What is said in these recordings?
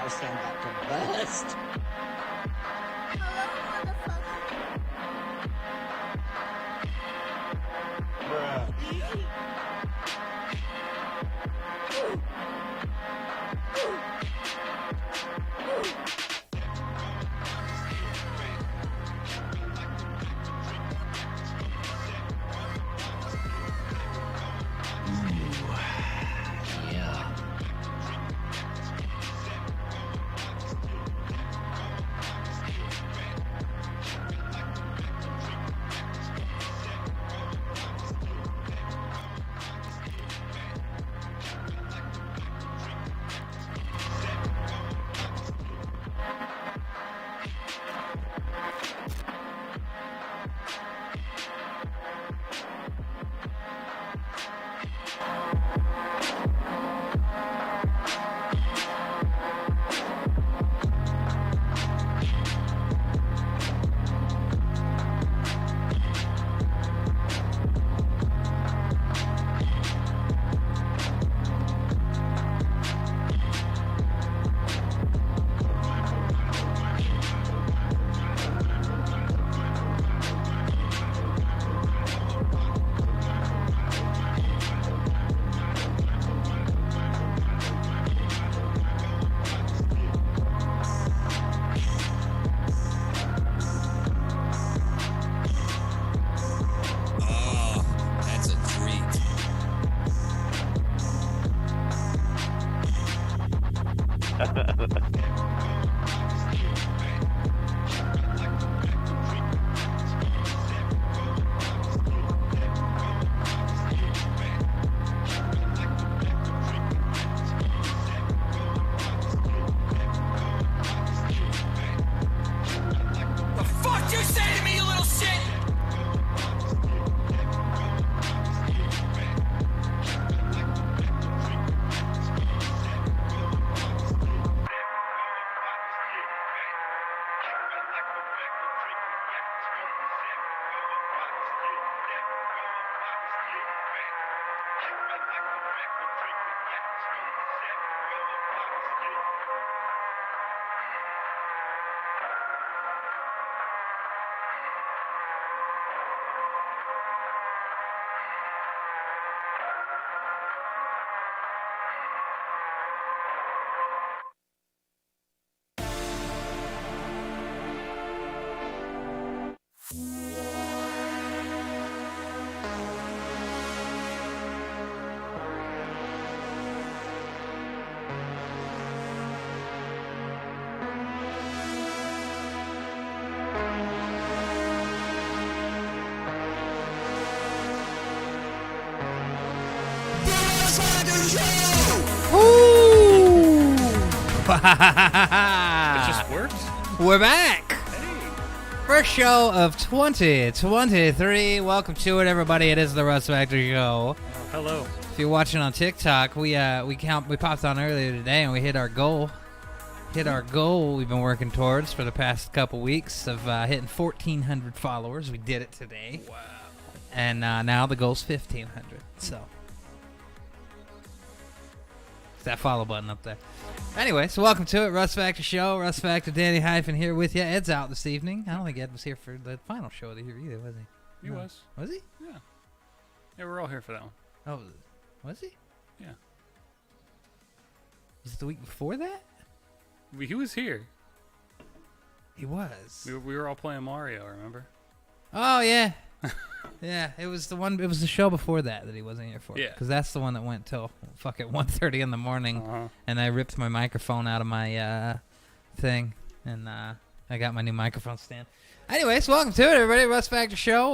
I'll send that to burst. Ooh! It just works? We're back. Hey. First show of 2023. Welcome to it, everybody. It is the Russ Factor Show. Hello. If you're watching on TikTok, we popped on earlier today and we hit our goal. Hit our goal we've been working towards for the past couple weeks of hitting 1,400 followers. We did it today. Wow. And now the goal's 1,500. So that follow button up there. Anyway, so welcome to it, Russ Factor Show. RussFactor DannyHyphen here with you. Ed's out this evening. I don't think Ed was here for the final show of the year either, was he? He No. was. Was he? Yeah. Yeah, we're all here for that one. Oh, was he? Yeah. Was it the week before that? He was here. He was. We were all playing Mario, remember? Oh, yeah. Yeah, it was the one. It was the show before that he wasn't here for. Yeah. Because that's the one that went till fucking 1:30 in the morning. Uh-huh. And I ripped my microphone out of my thing, and I got my new microphone stand. Anyways, welcome to it, everybody. Russ Factor Show.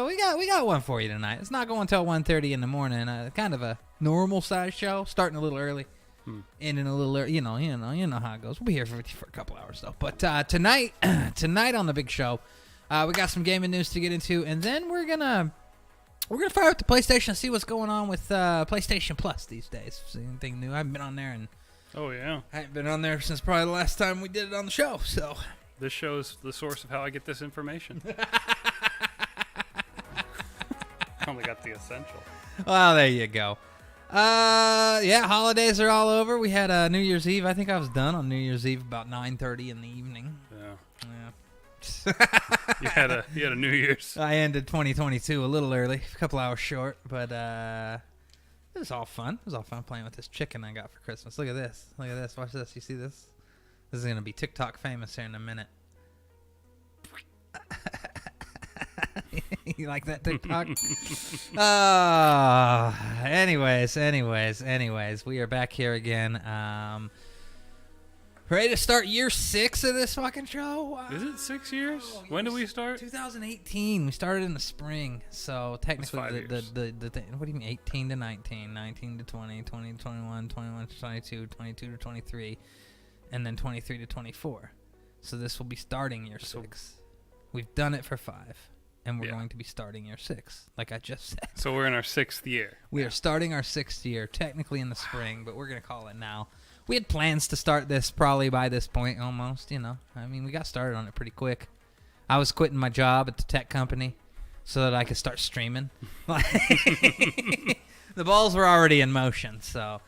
We got one for you tonight. It's not going till 1:30 in the morning. Kind of a normal size show, starting a little early, ending a little early. You know how it goes. We'll be here for a couple hours though. But tonight on the big show, we got some gaming news to get into, and then we're gonna fire up the PlayStation and see what's going on with PlayStation Plus these days. See anything new? I haven't been on there, and Oh, yeah. I haven't been on there since probably the last time we did it on the show. So This show's the source of how I get this information. I only got the essential. well, there you go. Yeah, holidays are all over. We had New Year's Eve. I think I was done on New Year's Eve about 9:30 in the evening. Yeah. You had a New Year's. I ended 2022 a little early, a couple hours short, but it was all fun. It was all fun playing with this chicken I got for Christmas. Look at this. Look at this. Watch this. You see this? This is going to be TikTok famous here in a minute. You like that TikTok? Anyways, we are back here again. Ready to start year 6 of this fucking show? Is it 6 years? When did we start? 2018. We started in the spring, so technically That's 5 years. what do you mean 18 to 19, 19 to 20, 20 to 21, 21 to 22, 22 to 23, and then 23 to 24. So this will be starting year 6. We've done it for 5, and we're going to be starting year 6, like I just said. So we're in our 6th year. We are starting our 6th year, technically in the spring, but we're going to call it now. We had plans to start this probably by this point almost, you know. I mean, we got started on it pretty quick. I was quitting my job at the tech company so that I could start streaming. The balls were already in motion, so...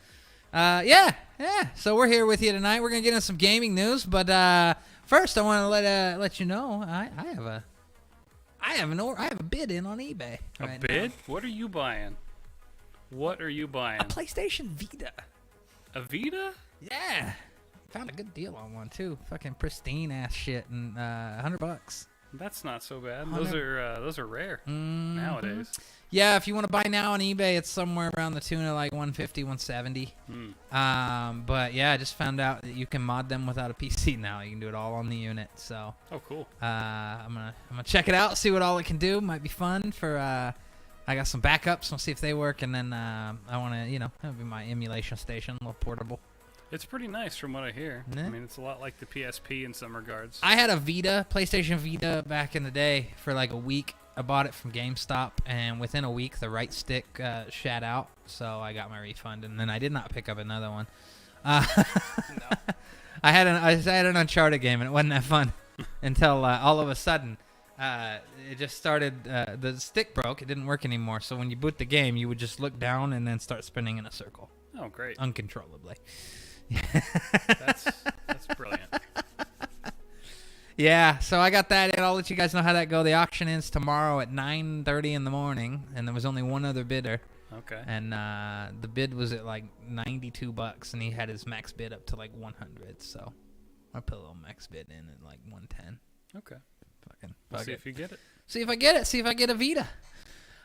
yeah. So we're here with you tonight. We're going to get into some gaming news, but first I want to let you know I have a bid in on eBay. A right bid? now. What are you buying? What are you buying? A PlayStation Vita. A Vita? Yeah. Found a good deal on one too. Fucking pristine ass shit, and $100. That's not so bad. Those are rare Mm-hmm. nowadays. Yeah, if you want to buy now on eBay, it's somewhere around the tune of like 150, 170. But yeah, I just found out that you can mod them without a PC now. You can do it all on the unit. So Oh, cool. I'm gonna check it out, see what all it can do. Might be fun for. I got some backups. We'll see if they work, and then I want to, that'll be my emulation station, a little portable. It's pretty nice from what I hear. Yeah. I mean, it's a lot like the PSP in some regards. I had a Vita, PlayStation Vita, back in the day for like a week. I bought it from GameStop, and within a week, the right stick shat out, so I got my refund, and then I did not pick up another one. No. I had an Uncharted game, and it wasn't that fun until all of a sudden it just started. The stick broke; it didn't work anymore. So when you boot the game, you would just look down and then start spinning in a circle, Oh, great. uncontrollably. That's brilliant. Yeah, so I got that in. I'll let you guys know how that go. The auction is tomorrow at 9:30 in the morning, and there was only one other bidder. Okay. And the bid was at like $92, and he had his max bid up to like 100. So I put a little max bid in at like 110. Okay. Fucking We'll fuck see it. if you get it. See if I get it. See if I get a Vita.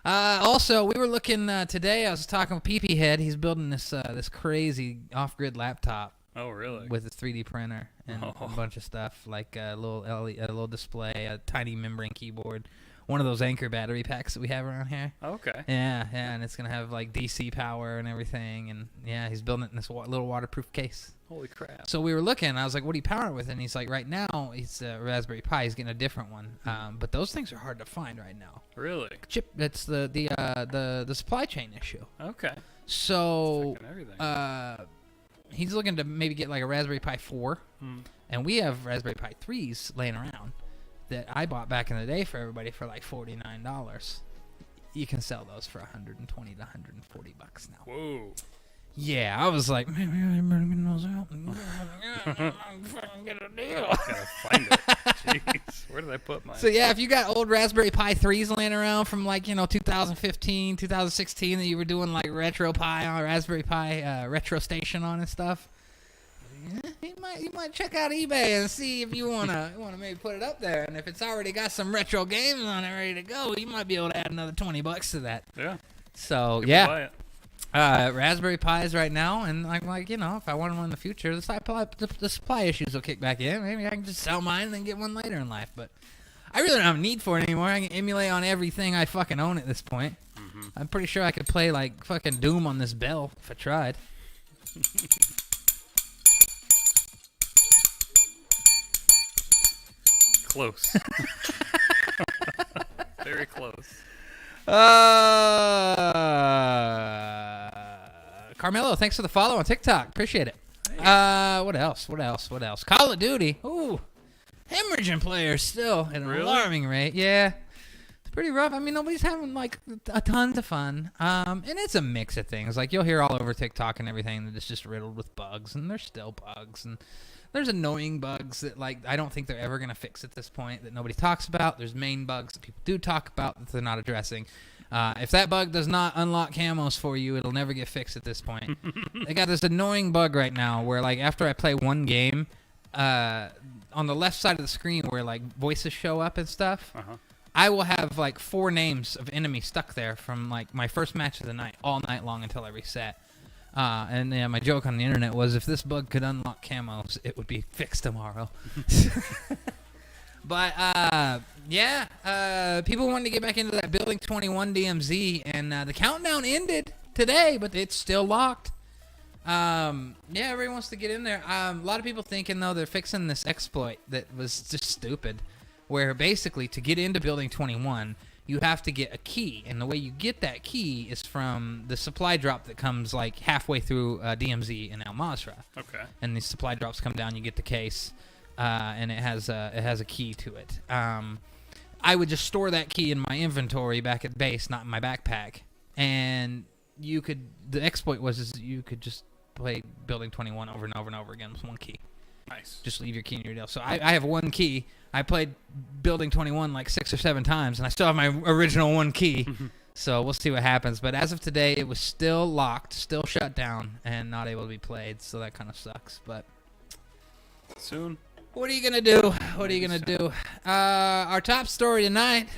Also, we were looking today. I was talking with PP Head. He's building this crazy off-grid laptop. Oh, really? With a 3D printer and a bunch of stuff, like a little display, a tiny membrane keyboard, one of those Anchor battery packs that we have around here. Okay. Yeah, and it's gonna have like DC power and everything, and yeah, he's building it in this little waterproof case. Holy crap. So we were looking, I was like, what do you power it with? And he's like, right now, it's a Raspberry Pi. He's getting a different one, but those things are hard to find right now. Really? Chip, that's the supply chain issue. Okay. So It's affecting everything. he's looking to maybe get like a Raspberry Pi 4, Hmm. and we have Raspberry Pi 3s laying around that I bought back in the day for everybody for like $49. You can sell those for $120 to $140 now. Whoa. Yeah, I was like, maybe I better get those out and get a deal. Gotta find it. Jeez. Where did I put mine? So yeah, if you got old Raspberry Pi 3s laying around from like 2015, 2016 that you were doing like Retro Pi on Raspberry Pi Retro Station on and stuff, you might check out eBay and see if you wanna maybe put it up there. And if it's already got some retro games on it ready to go, you might be able to add another $20 to that. Yeah. So People yeah. buy it. Raspberry Pis right now, and like if I want one in the future, the supply issues will kick back in. Maybe I can just sell mine and then get one later in life. But I really don't have a need for it anymore. I can emulate on everything I fucking own at this point. Mm-hmm. I'm pretty sure I could play like fucking Doom on this bell if I tried. Close. Very close. Carmelo, thanks for the follow on TikTok. Appreciate it. Hey. What else? Call of Duty. Ooh. Hemorrhaging players still at an Really? alarming rate. Yeah. pretty rough. I mean, nobody's having like a tons of fun. And it's a mix of things. Like you'll hear all over TikTok and everything that it's just riddled with bugs, and there's still bugs, and there's annoying bugs that like I don't think they're ever gonna fix at this point that nobody talks about. There's main bugs that people do talk about that they're not addressing. If that bug does not unlock camos for you, it'll never get fixed at this point. They got this annoying bug right now where like after I play one game, on the left side of the screen where like voices show up and stuff. I will have like 4 names of enemies stuck there from like my first match of the night all night long until I reset. And yeah, my joke on the internet was if this bug could unlock camos, it would be fixed tomorrow. But people wanted to get back into that Building 21 DMZ, and the countdown ended today, but it's still locked. Everybody wants to get in there. A lot of people thinking though they're fixing this exploit that was just stupid. Where basically to get into Building 21, you have to get a key. And the way you get that key is from the supply drop that comes like halfway through DMZ in El Mazrah. Okay. And these supply drops come down, you get the case, and it has a key to it. I would just store that key in my inventory back at base, not in my backpack. And the exploit was you could just play Building 21 over and over and over again with one key. Nice. Just leave your key in your deal. So I have one key. I played Building 21 like 6 or 7 times, and I still have my original one key. So we'll see what happens. But as of today, it was still locked, still shut down, and not able to be played. So that kind of sucks. But soon. What are you going to do? What are you going to do? Our top story tonight.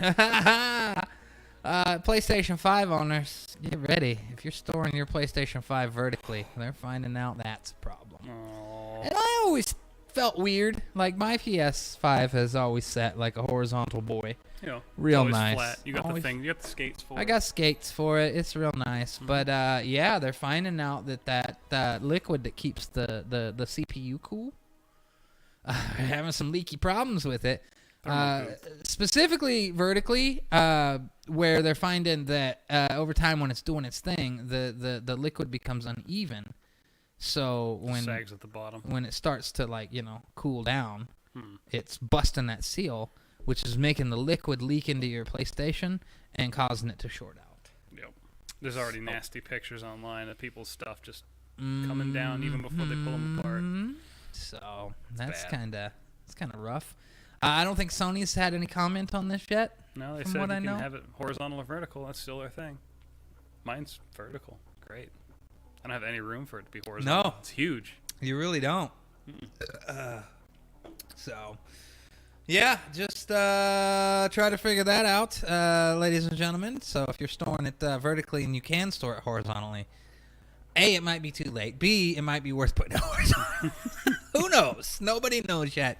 PlayStation 5 owners, get ready. If you're storing your PlayStation 5 vertically, they're finding out that's a problem. Aww. And I always felt weird. Like, my PS5 has always sat like a horizontal boy. You know, real it's nice. Flat. You got the thing. You got the skates for it. I got skates for it. It's real nice. But, they're finding out that liquid that keeps the CPU cool, having some leaky problems with it. Specifically vertically, where they're finding that over time when it's doing its thing, the liquid becomes uneven. So when sags at the bottom, when it starts to cool down, it's busting that seal, which is making the liquid leak into your PlayStation and causing it to short out. Yep. There's already nasty pictures online of people's stuff just coming down even before they pull them apart. So that's kind of rough. I don't think Sony's had any comment on this yet. No, they said you can have it horizontal or vertical. That's still their thing. Mine's vertical. Great. I don't have any room for it to be horizontal. No. It's huge. You really don't. Just try to figure that out, ladies and gentlemen. So if you're storing it vertically and you can store it horizontally, A, it might be too late. B, it might be worth putting it horizontal. Who knows? Nobody knows yet.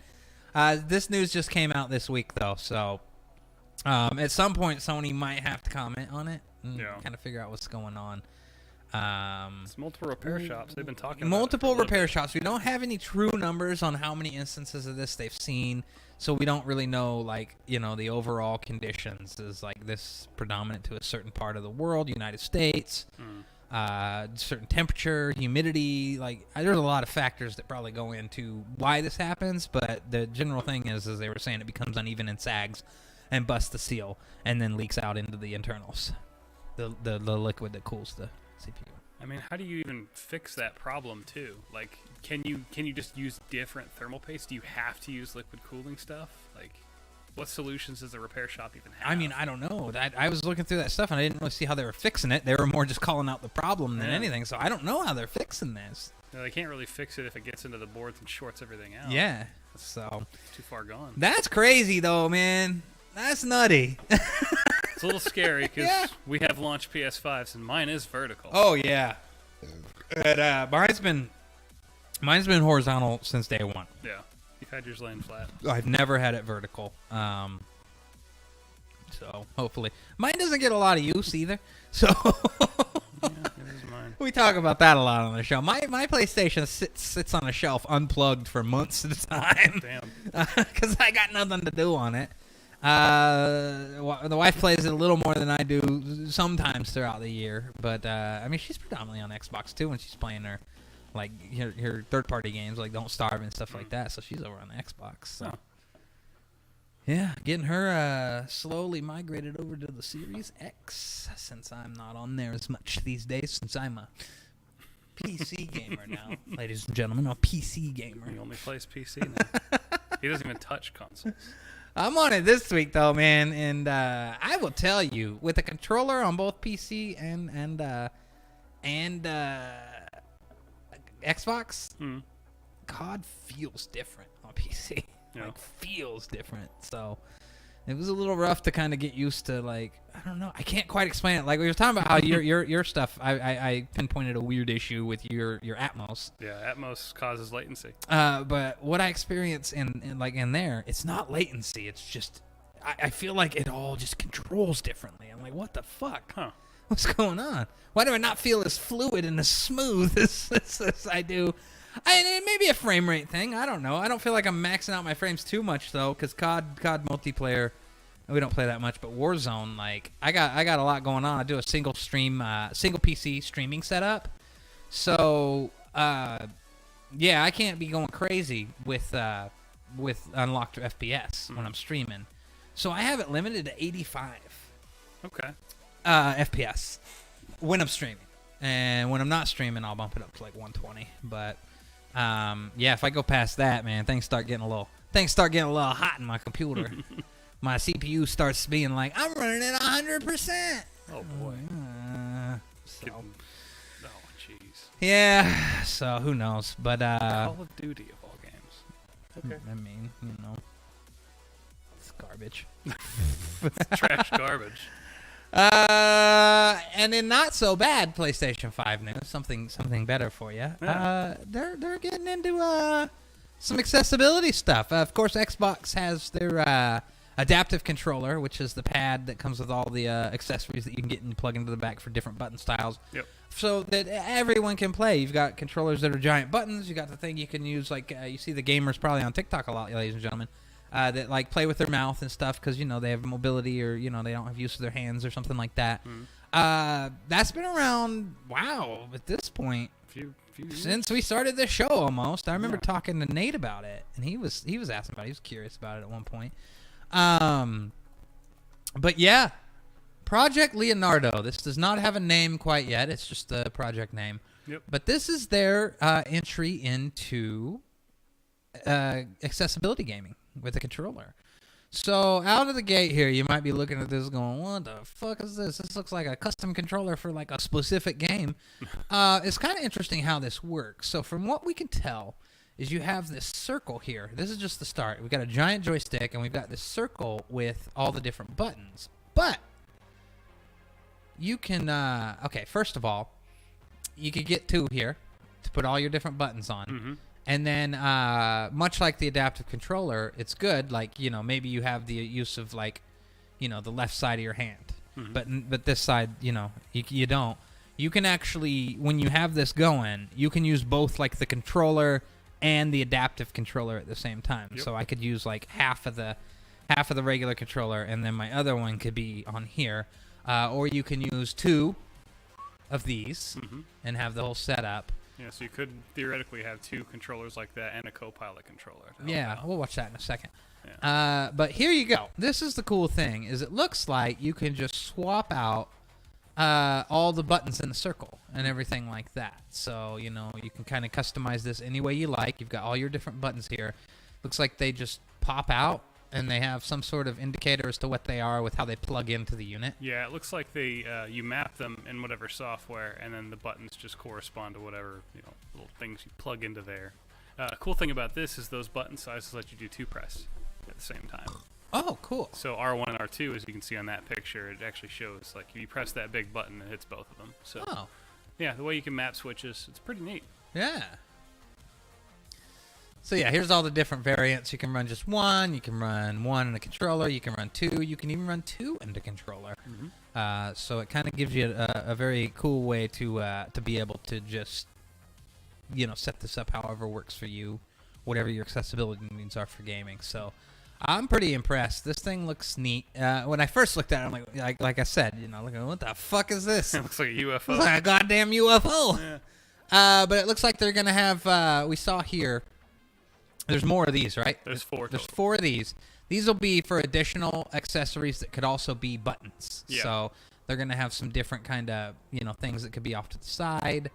This news just came out this week, though, so at some point Sony might have to comment on it and kind of figure out what's going on. It's multiple repair shops. They've been talking multiple about repair shops. We don't have any true numbers on how many instances of this they've seen, so we don't really know, the overall conditions. Is this predominant to a certain part of the world, United States? Certain temperature, humidity, there's a lot of factors that probably go into why this happens, but the general thing is they were saying it becomes uneven and sags and busts the seal and then leaks out into the internals, the liquid that cools the CPU. I mean, how do you even fix that problem too? Can you just use different thermal paste? Do you have to use liquid cooling stuff? What solutions does a repair shop even have? I mean, I don't know. I was looking through that stuff, and I didn't really see how they were fixing it. They were more just calling out the problem than anything, so I don't know how they're fixing this. No, they can't really fix it if it gets into the boards and shorts everything out. Yeah, so... It's too far gone. That's crazy, though, man. That's nutty. It's a little scary, because we have launched PS5s, and mine is vertical. Oh, yeah. But mine's been horizontal since day one. Yeah. You've had yours laying flat. I've never had it vertical. So hopefully mine doesn't get a lot of use either. So it is mine. We talk about that a lot on the show. My PlayStation sits on a shelf unplugged for months at a time. Damn. Because I got nothing to do on it. The wife plays it a little more than I do sometimes throughout the year, but she's predominantly on Xbox too when she's playing her third-party games like Don't Starve and stuff like that. So she's over on the Xbox. So Yeah, getting her slowly migrated over to the Series X since I'm not on there as much these days since I'm a PC gamer now, ladies and gentlemen, a PC gamer. He only plays PC now. He doesn't even touch consoles. I'm on it this week though, man, and I will tell you, with a controller on both PC and Xbox, COD feels different on PC. Yeah. Like feels different. So it was a little rough to kind of get used to. Like, I don't know, I can't quite explain it. Like we were talking about how your stuff. I pinpointed a weird issue with your Atmos. Yeah, Atmos causes latency. But what I experience in there, it's not latency. It's just I feel like it all just controls differently. I'm like, what the fuck? Huh. What's going on? Why do I not feel as fluid and as smooth as I do? It may be a frame rate thing. I don't know. I don't feel like I'm maxing out my frames too much though, because COD multiplayer, we don't play that much. But Warzone, like I got a lot going on. I do a single PC streaming setup, so yeah, I can't be going crazy with unlocked FPS when I'm streaming. So I have it limited to 85. Okay. FPS when I'm streaming, and when I'm not streaming, I'll bump it up to like 120. But yeah, if I go past that, man, things start getting a little hot in my computer. My CPU starts being like, I'm running at 100%. Oh boy. So Oh jeez. yeah, so who knows? But Call of Duty of all games. Okay. I mean, it's garbage. Trash garbage. And in not so bad PlayStation 5 news, something better for you. Yeah. They're getting into some accessibility stuff. Of course, Xbox has their adaptive controller, which is the pad that comes with all the accessories that you can get and plug into the back for different button styles. Yep. So that everyone can play. You've got controllers that are giant buttons. You got the thing you can use, like you see the gamers probably on TikTok a lot, ladies and gentlemen. That like play with their mouth and stuff because they have mobility or they don't have use of their hands or something like that. That's been around at this point Few since we started this show almost. I remember talking to Nate about it, and he was asking about it. He was curious about it at one point. But yeah, Project Leonardo. This does not have a name quite yet. It's just a project name. Yep. But this is their entry into accessibility gaming with a controller. So out of the gate here, you might be looking at this going, what the fuck is this? This looks like a custom controller for like a specific game. It's kind of interesting how this works. So from what we can tell is you have this circle here. This is just the start. We've got a giant joystick and we've got this circle with all the different buttons. But you can, okay, first of all, you could get two here to put all your different buttons on. Mm-hmm. And then, much like the adaptive controller, it's good. Like, maybe you have the use of like, the left side of your hand, but this side, you don't. You can actually, when you have this going, you can use both like the controller and the adaptive controller at the same time. Yep. So I could use like half of the regular controller, and then my other one could be on here, or you can use two of these and have the whole setup. Yeah, so you could theoretically have two controllers like that and a co-pilot controller. Yeah, we'll watch that in a second. Yeah. But here you go. This is the cool thing, is it looks like you can just swap out all the buttons in the circle and everything like that. So, you can kind of customize this any way you like. You've got all your different buttons here. Looks like they just pop out, and they have some sort of indicator as to what they are with how they plug into the unit. Yeah, it looks like they you map them in whatever software, and then the buttons just correspond to whatever little things you plug into there. Cool thing about this is those button sizes let you do two press at the same time. Oh, cool. So R1 and R2, as you can see on that picture, it actually shows like if you press that big button, it hits both of them. So yeah, the way you can map switches, it's pretty neat. Yeah. So yeah, here's all the different variants. You can run just one. You can run one in a controller. You can run two. You can even run two in the controller. So it kind of gives you a very cool way to be able to just set this up however works for you, whatever your accessibility needs are for gaming. So I'm pretty impressed. This thing looks neat. When I first looked at it, I'm like I said, looking, what the fuck is this? It looks like a UFO. Looks like a goddamn UFO. Yeah. But it looks like they're gonna have. We saw here. There's more of these, right? There's four. There's total. 4 of these. These will be for additional accessories that could also be buttons. Yeah. So they're going to have some different kind of, things that could be off to the side.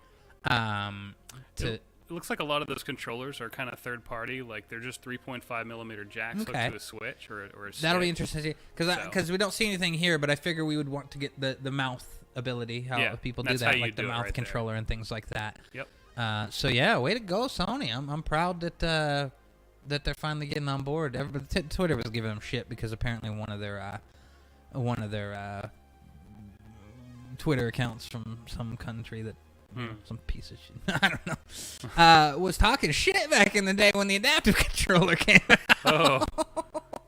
It looks like a lot of those controllers are kind of third party. Like they're just 3.5 millimeter jacks hooked to a switch or a stick. That'll be interesting because we don't see anything here, but I figure we would want to get the mouth ability. How people do that, like the mouth controller and things like that. Yep. So yeah, way to go, Sony. I'm proud that they're finally getting on board. Everybody, Twitter was giving them shit because apparently one of their Twitter accounts from some country that some piece of shit, I don't know, was talking shit back in the day when the adaptive controller came out. Oh,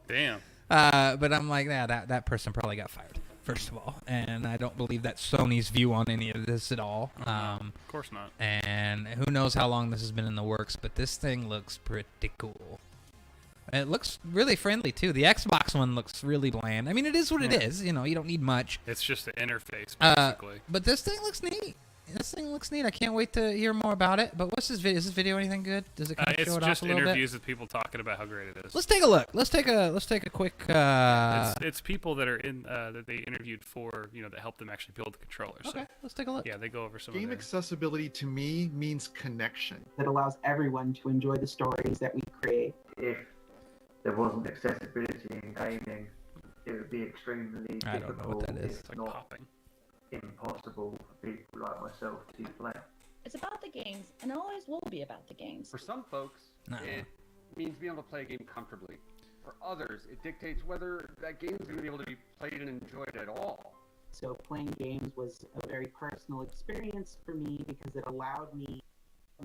damn. But I'm like, that person probably got fired, first of all. And I don't believe that's Sony's view on any of this at all. Of course not. And who knows how long this has been in the works, but this thing looks pretty cool. It looks really friendly, too. The Xbox one looks really bland. I mean, it is what it is. You don't need much. It's just an interface, basically. But this thing looks neat. I can't wait to hear more about it. But what's this video? Is this video anything good? Does it kind of show it off a little bit? It's just interviews with people talking about how great it is. Let's take a look. Let's take a quick. It's people that are in that they interviewed for that help them actually build the controller. Okay, so, let's take a look. Yeah, they go over some Game accessibility to me means connection. That allows everyone to enjoy the stories that we create. If there wasn't accessibility in gaming, it would be extremely I don't know what that is. It's like not popping. impossible for people like myself to play. It's about the games, and it always will be about the games. For some folks, it means being able to play a game comfortably. For others, it dictates whether that game is going to be able to be played and enjoyed at all. So playing games was a very personal experience for me because it allowed me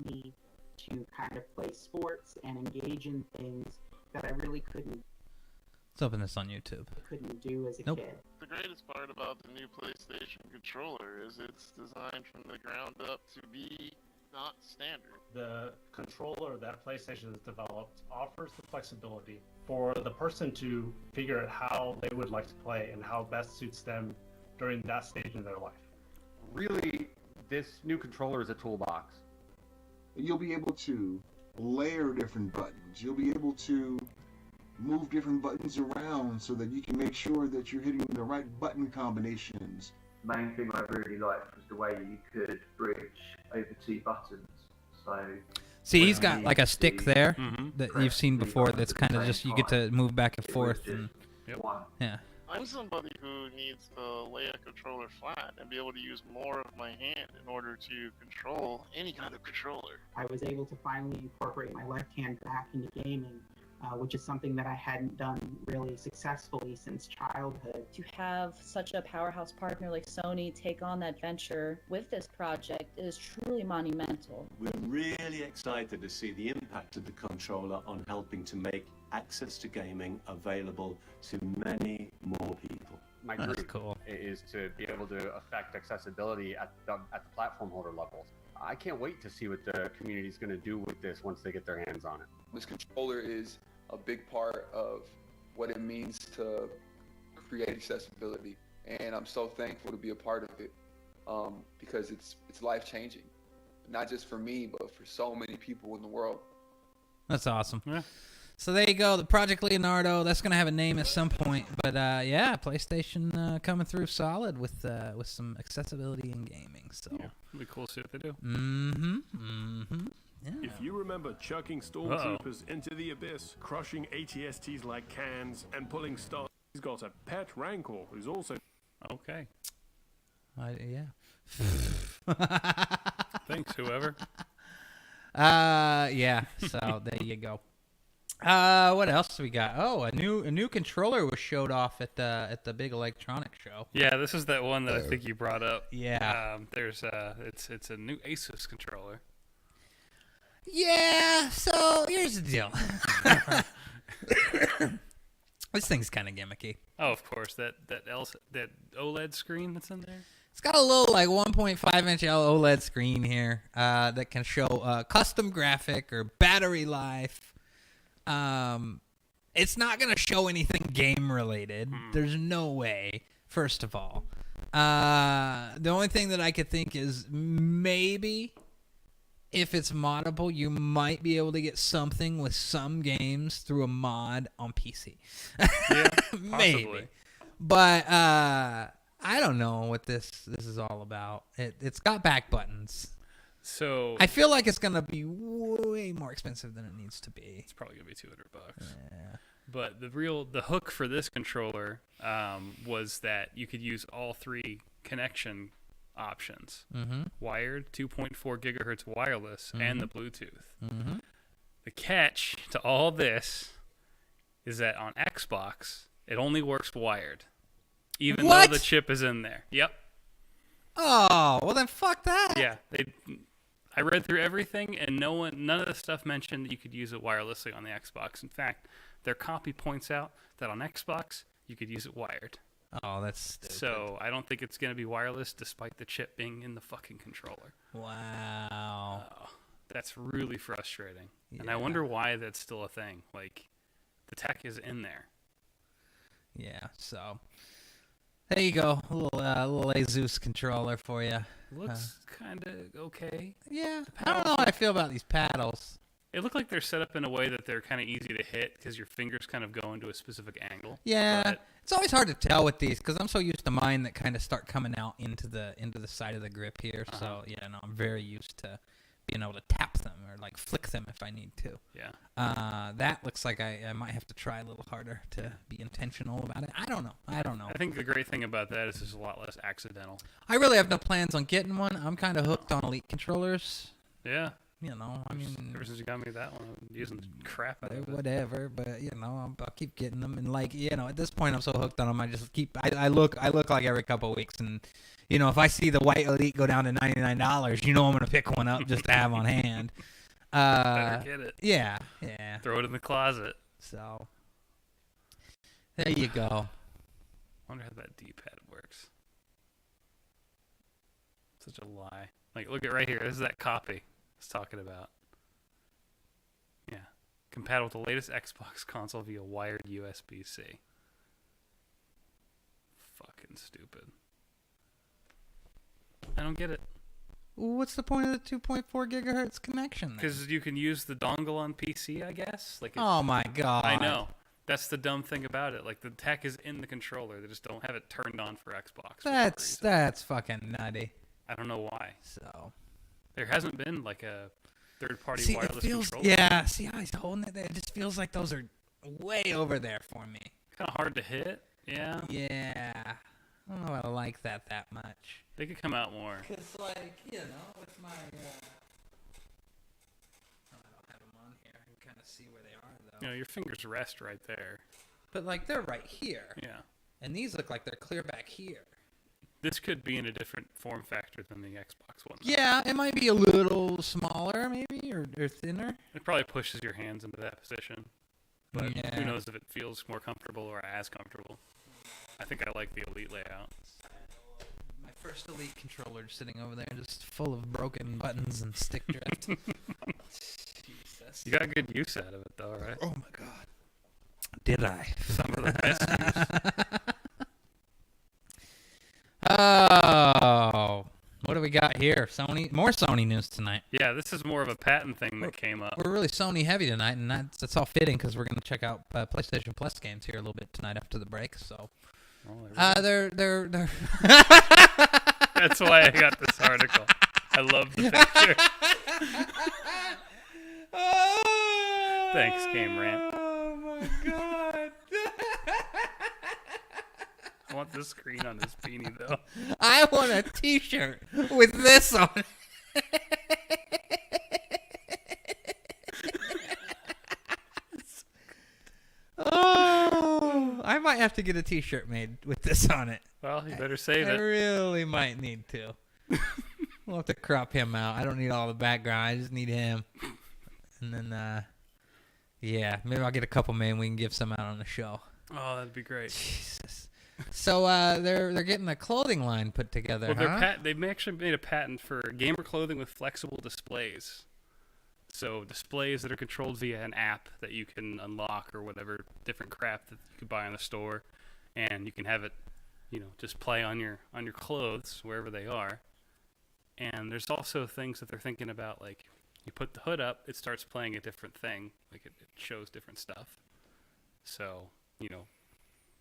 to kind of play sports and engage in things that I really couldn't Let's open this on YouTube. do as a kid. The greatest part about the new PlayStation controller is it's designed from the ground up to be not standard. The controller that PlayStation has developed offers the flexibility for the person to figure out how they would like to play and how best suits them during that stage in their life. Really, this new controller is a toolbox. You'll be able to layer different buttons. You'll be able to move different buttons around so that you can make sure that you're hitting the right button combinations. The main thing I really liked was the way you could bridge over two buttons. So see, he's got like a stick there that you've seen before. That's kind of just you get to move back and forth. And yeah. I'm somebody who needs to lay a controller flat and be able to use more of my hand in order to control any kind of controller. I was able to finally incorporate my left hand back into gaming, which is something that I hadn't done really successfully since childhood. To have such a powerhouse partner like Sony take on that venture with this project is truly monumental. We're really excited to see the impact of the controller on helping to make access to gaming available to many more people. My That's dream cool. is to be able to affect accessibility at the platform holder levels. I can't wait to see what the community is going to do with this once they get their hands on it. This controller is a big part of what it means to create accessibility, and I'm so thankful to be a part of it because it's life-changing, not just for me but for so many people in the world. That's awesome. Yeah. So there you go, the Project Leonardo. That's gonna have a name at some point, but yeah, PlayStation coming through solid with some accessibility in gaming. So yeah, it'll be cool to see what they do. Yeah. If you remember chucking stormtroopers into the abyss, crushing ATSTs like cans, and pulling stars, he's got a pet rancor who's also okay. Yeah. Thanks, whoever. Yeah. So there you go. What else we got? Oh, a new controller was showed off at the big electronic show. Yeah, this is that one that I think you brought up. Yeah. There's it's a new Asus controller. Yeah. So here's the deal. This thing's kind of gimmicky. Oh, of course, that OLED screen that's in there. It's got a little like 1.5 inch OLED screen here that can show custom graphic or battery life. It's not gonna show anything game related. There's no way. First of all, the only thing that I could think is maybe if it's moddable, you might be able to get something with some games through a mod on PC. Yeah, Maybe. possibly. But I don't know what this is all about. It's got back buttons. So I feel like it's gonna be way more expensive than it needs to be. It's probably gonna be $200. Yeah. But the hook for this controller was that you could use all 3 connection options: wired, 2.4 gigahertz wireless, and the Bluetooth. The catch to all this is that on Xbox it only works wired, even though the chip is in there. Yep. Oh, well then fuck that. Yeah, I read through everything, and none of the stuff mentioned that you could use it wirelessly on the Xbox. In fact, their copy points out that on Xbox you could use it wired. Oh, that's stupid. So I don't think it's going to be wireless, despite the chip being in the fucking controller. Wow. That's really frustrating. Yeah. And I wonder why that's still a thing. Like, the tech is in there. Yeah, so there you go. A little Asus controller for you. Looks kind of okay. Yeah, I don't know how I feel about these paddles. They look like they're set up in a way that they're kind of easy to hit because your fingers kind of go into a specific angle. Yeah, but it's always hard to tell with these because I'm so used to mine that kind of start coming out into the side of the grip here. So yeah, no, I'm very used to being able to tap them or like flick them if I need to. Yeah. That looks like I might have to try a little harder to be intentional about it. I don't know. I think the great thing about that is it's a lot less accidental. I really have no plans on getting one. I'm kind of hooked on Elite controllers. Yeah. You know, I mean, ever since you got me that one, I'm using the crap out of it. Whatever, but you know, I'll keep getting them, and like, you know, at this point, I'm so hooked on them. I just keep. I look like every couple of weeks, and you know, if I see the white Elite go down to $99, you know, I'm gonna pick one up just to have on hand. Better get it. Yeah. Throw it in the closet. So there you go. Wonder how that D-pad works. Such a lie. Like, look at right here. This is that copy it's talking about. Yeah. Compatible with the latest Xbox console via wired USB-C. Fucking stupid. I don't get it. What's the point of the 2.4 gigahertz connection? Because you can use the dongle on PC, I guess. Like, oh my god! I know. That's the dumb thing about it. Like, the tech is in the controller. They just don't have it turned on for Xbox. That's fucking nutty. I don't know why. So there hasn't been like a third-party wireless controller. Yeah. See how he's holding it? It just feels like those are way over there for me. Kind of hard to hit. Yeah. Yeah. I don't know if I like that much. They could come out more. Because, like, you know, with my, I don't have them on here. I can kind of see where they are, though. You know, your fingers rest right there. But, like, they're right here. Yeah. And these look like they're clear back here. This could be in a different form factor than the Xbox One. Yeah, it might be a little smaller, maybe, or thinner. It probably pushes your hands into that position. But yeah. Who knows if it feels more comfortable or as comfortable. I think I like the Elite layout. My first Elite controller sitting over there, just full of broken buttons and stick drift. Jesus. You got good use out of it, though, right? Oh my god. Did I? Some of the best use. Oh, what do we got here? More Sony news tonight. Yeah, this is more of a patent thing that came up. We're really Sony heavy tonight, and that's all fitting because we're going to check out PlayStation Plus games here a little bit tonight after the break. So, they're. That's why I got this article. I love the picture. Thanks, Game Rant. Oh my god. I want the screen on this beanie, though. I want a T-shirt with this on it. Oh, I might have to get a T-shirt made with this on it. Well, you better save it. I really might need to. We'll have to crop him out. I don't need all the background. I just need him. And then, yeah, maybe I'll get a couple made and we can give some out on the show. Oh, that'd be great. Jesus. So they're getting a clothing line put together. Well, they've actually made a patent for gamer clothing with flexible displays. So displays that are controlled via an app that you can unlock or whatever different crap that you could buy in the store, and you can have it, you know, just play on your clothes wherever they are. And there's also things that they're thinking about, like You put the hood up, it starts playing a different thing. Like it shows different stuff. So,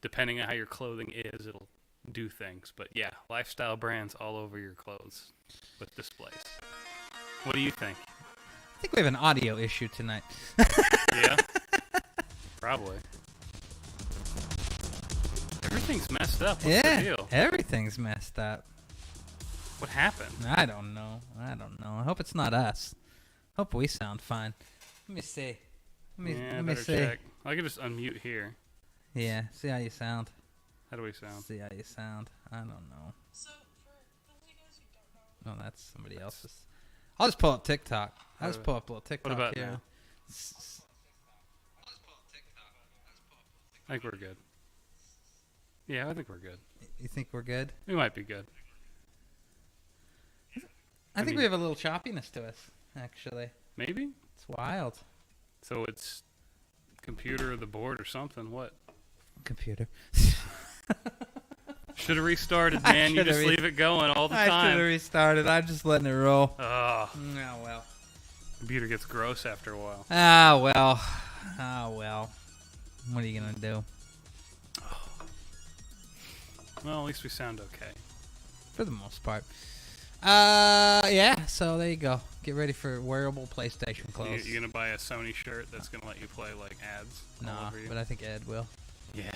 depending on how your clothing is, it'll do things. But yeah, lifestyle brands all over your clothes with displays. What do you think? I think we have an audio issue tonight. Yeah? Probably. Everything's messed up. What's the deal? Everything's messed up. What happened? I don't know. I hope it's not us. Hope we sound fine. Let me see. Let me see. Check. I can just unmute here. Yeah, see how you sound. How do we sound? See how you sound. I don't know. No, that's somebody else's. I'll just pull up TikTok. I'll just pull up a little TikTok What about here. now? I think we're good. Yeah, I think we're good. You think we're good? We might be good. I think we have a little choppiness to us, actually. Maybe? It's wild. So it's computer or the board or something. What? Computer. Should have restarted, man. You just leave it going all the time. I should have restarted. I'm just letting it roll. Oh. Oh, well. Computer gets gross after a while. Ah, well. Ah, well. What are you going to do? Well, at least we sound okay. For the most part. Yeah, so there you go. Get ready for wearable PlayStation clothes. You gonna buy a Sony shirt that's gonna let you play like ads? Nah, but I think Ed will. Yeah.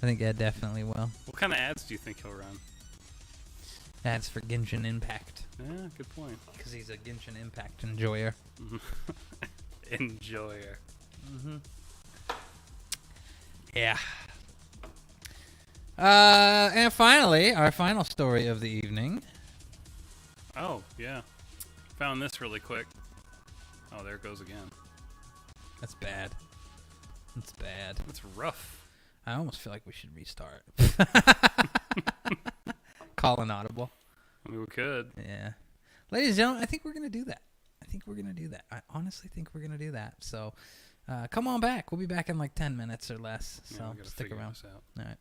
I think Ed definitely will. What kind of ads do you think he'll run? Ads for Genshin Impact. Yeah, good point. Because he's a Genshin Impact enjoyer. Enjoyer. Mm-hmm. Yeah. And finally, our final story of the evening. Oh, yeah. Found this really quick. Oh, there it goes again. That's bad. That's bad. That's rough. I almost feel like we should restart. Call an audible. I mean, we could. Yeah. Ladies and gentlemen, I think we're going to do that. I honestly think we're going to do that. So, come on back. We'll be back in like 10 minutes or less. So, Yeah, we gotta stick figure around. this out. All right.